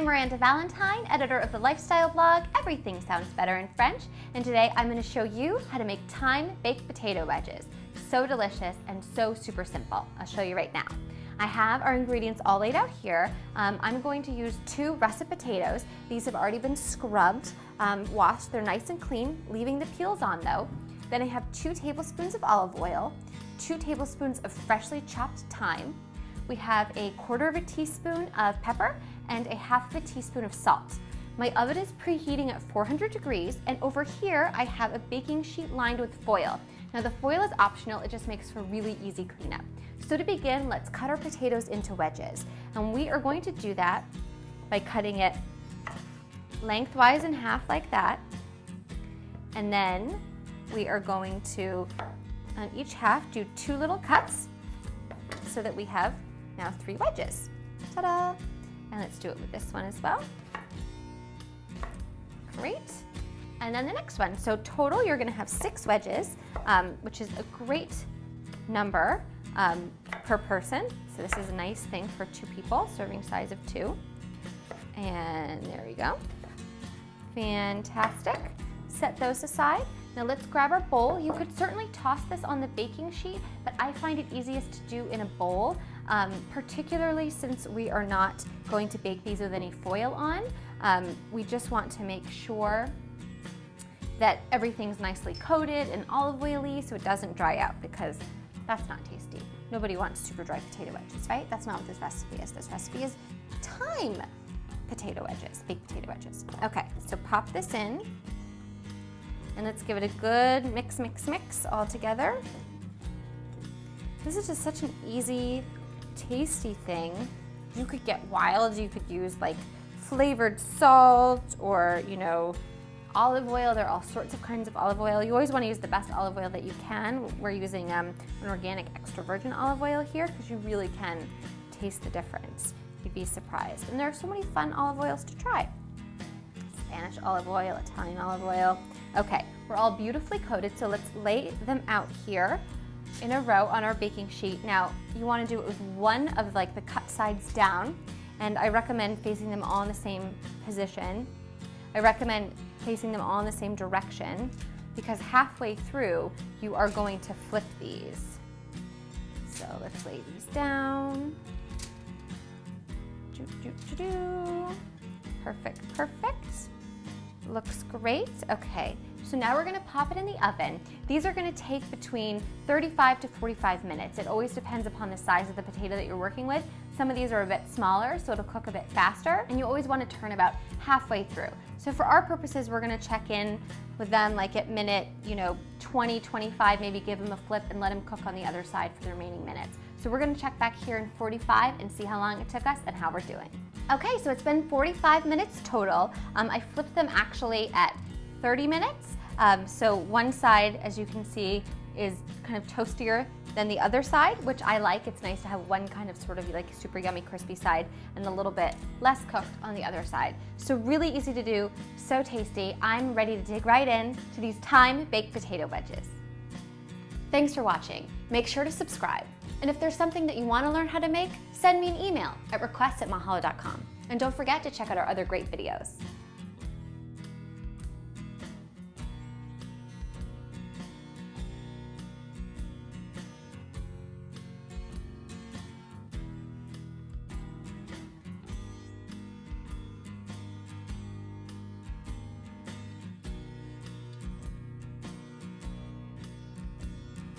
I'm Miranda Valentine, editor of the lifestyle blog Everything Sounds Better in French, and today I'm going to show you how to make thyme baked potato wedges. So delicious and so super simple. I'll show you right now. I have our ingredients all laid out here. I'm going to use 2 russet potatoes. These have already been scrubbed, washed. They're nice and clean, leaving the peels on though. Then I have 2 tablespoons of olive oil, 2 tablespoons of freshly chopped thyme. We have a 1/4 teaspoon of pepper and a 1/2 teaspoon of salt. My oven is preheating at 400 degrees, and over here I have a baking sheet lined with foil. Now the foil is optional, it just makes for really easy cleanup. So to begin, let's cut our potatoes into wedges. And we are going to do that by cutting it lengthwise in half like that. And then we are going to, on each half, do 2 little cuts so that we have now 3 wedges. Ta-da! And let's do it with this one as well. Great. And then the next one. So total, you're gonna have 6 wedges, which is a great number per person. So this is a nice thing for 2 people, serving size of 2. And there we go. Fantastic. Set those aside. Now let's grab our bowl. You could certainly toss this on the baking sheet, but I find it easiest to do in a bowl, particularly since we are not going to bake these with any foil on. We just want to make sure that everything's nicely coated and olive oily so it doesn't dry out, because that's not tasty. Nobody wants super dry potato wedges, right? That's not what this recipe is. This recipe is thyme potato wedges, baked potato wedges. Okay, so pop this in. And let's give it a good mix all together. This is just such an easy, tasty thing. You could get wild, you could use like flavored salt or, you know, olive oil. There are all sorts of kinds of olive oil. You always want to use the best olive oil that you can. We're using an organic extra virgin olive oil here because you really can taste the difference. You'd be surprised. And there are so many fun olive oils to try. Spanish olive oil, Italian olive oil. Okay, we're all beautifully coated, so let's lay them out here in a row on our baking sheet. Now, you want to do it with one of like the cut sides down, and I recommend facing them all in the same position. I recommend facing them all in the same direction, because halfway through, you are going to flip these. So let's lay these down. Perfect, perfect. Looks great. Okay, so now we're gonna pop it in the oven. These are gonna take between 35 to 45 minutes. It always depends upon the size of the potato that you're working with. Some of these are a bit smaller, so it'll cook a bit faster, and you always wanna turn about halfway through. So for our purposes, we're gonna check in with them like at minute, 20, 25, maybe give them a flip and let them cook on the other side for the remaining minutes. So we're gonna check back here in 45 and see how long it took us and how we're doing. Okay, so it's been 45 minutes total. I flipped them actually at 30 minutes. So one side, as you can see, is kind of toastier than the other side, which I like. It's nice to have one kind of sort of like super yummy crispy side and a little bit less cooked on the other side. So really easy to do, so tasty. I'm ready to dig right in to these thyme baked potato wedges. Thanks for watching. Make sure to subscribe. And if there's something that you want to learn how to make, send me an email at requests@mahalo.com. And don't forget to check out our other great videos.